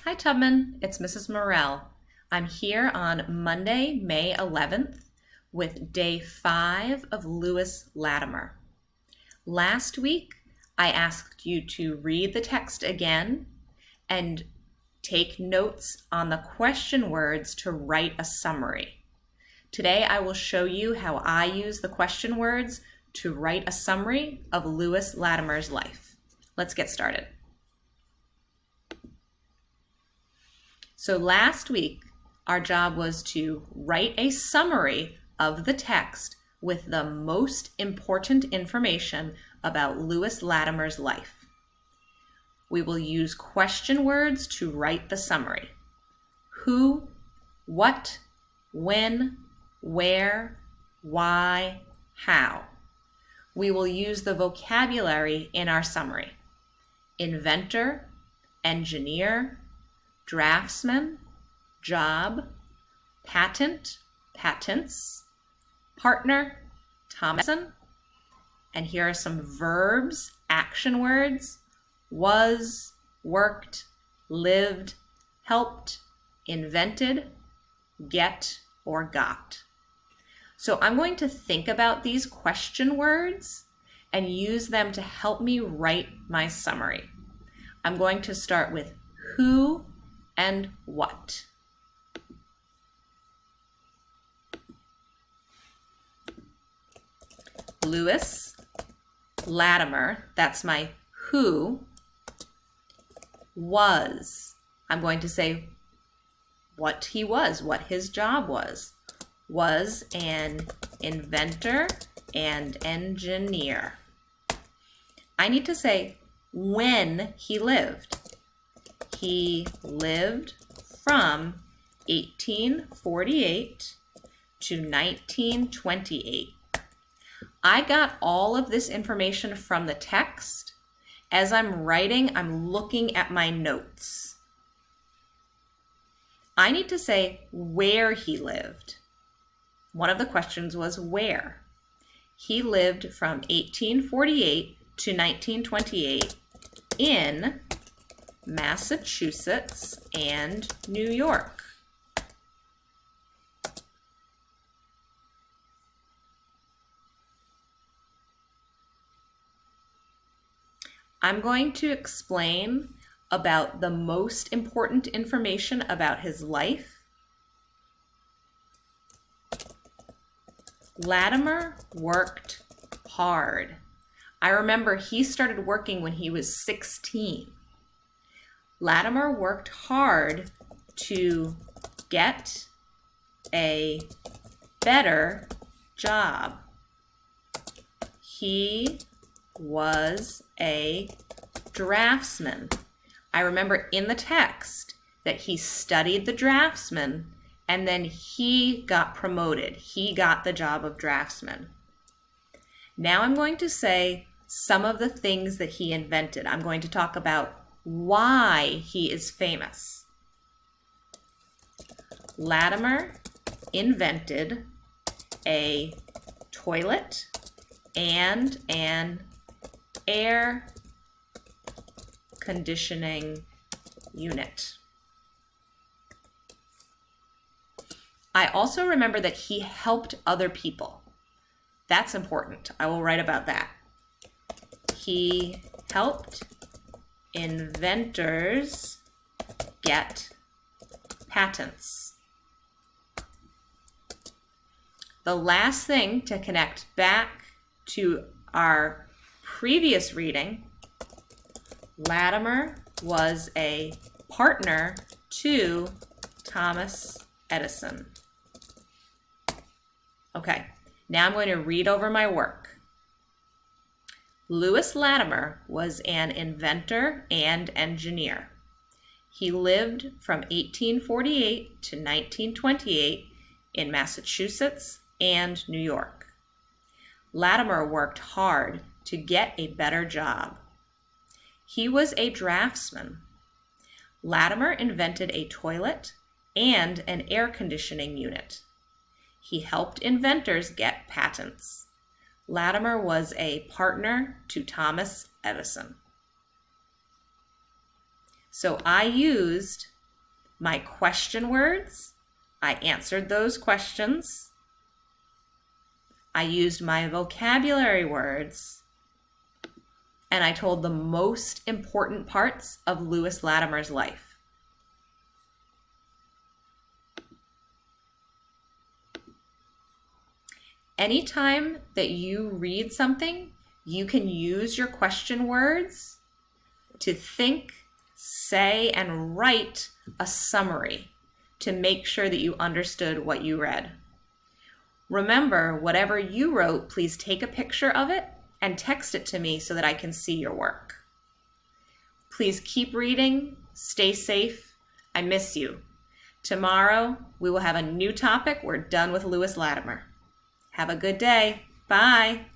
Hi Tubman, it's Mrs. Morell. I'm here on Monday, May 11th with day 5 of Lewis Latimer. Last week, I asked you to read the text again and take notes on the question words to write a summary. Today, I will show you how I use the question words to write a summary of Lewis Latimer's life. Let's get started. So last week, our job was to write a summary of the text with the most important information about Lewis Latimer's life. We will use question words to write the summary. Who, what, when, where, why, how. We will use the vocabulary in our summary. Inventor, engineer, draftsman, job, patent, patents, partner, Thomason, and here are some verbs, action words: was, worked, lived, helped, invented, get, or got. So I'm going to think about these question words and use them to help me write my summary. I'm going to start with who and what. Lewis Latimer, that's my who, was. I'm going to say what he was, what his job was an inventor and engineer. I need to say when he lived. He lived from 1848 to 1928. I got all of this information from the text. As I'm writing, I'm looking at my notes. I need to say where he lived. One of the questions was where. He lived from 1848 to 1928 in Massachusetts and New York. I'm going to explain about the most important information about his life. Latimer worked hard. I remember he started working when he was 16. Latimer worked hard to get a better job. He was a draftsman. I remember in the text that he studied the draftsman and then he got promoted. He got the job of draftsman. Now I'm going to say some of the things that he invented. I'm going to talk about why he is famous. Latimer invented a toilet and an air conditioning unit. I also remember that he helped other people. That's important. I will write about that. He helped inventors get patents. The last thing to connect back to our previous reading, Latimer was a partner to Thomas Edison. Okay, now I'm going to read over my work. Lewis Latimer was an inventor and engineer. He lived from 1848 to 1928 in Massachusetts and New York. Latimer worked hard to get a better job. He was a draftsman. Latimer invented a toilet and an air conditioning unit. He helped inventors get patents. Latimer was a partner to Thomas Edison. So I used my question words. I answered those questions. I used my vocabulary words. And I told the most important parts of Lewis Latimer's life. Anytime that you read something, you can use your question words to think, say, and write a summary to make sure that you understood what you read. Remember, whatever you wrote, please take a picture of it and text it to me so that I can see your work. Please keep reading. Stay safe. I miss you. Tomorrow, we will have a new topic. We're done with Lewis Latimer. Have a good day. Bye.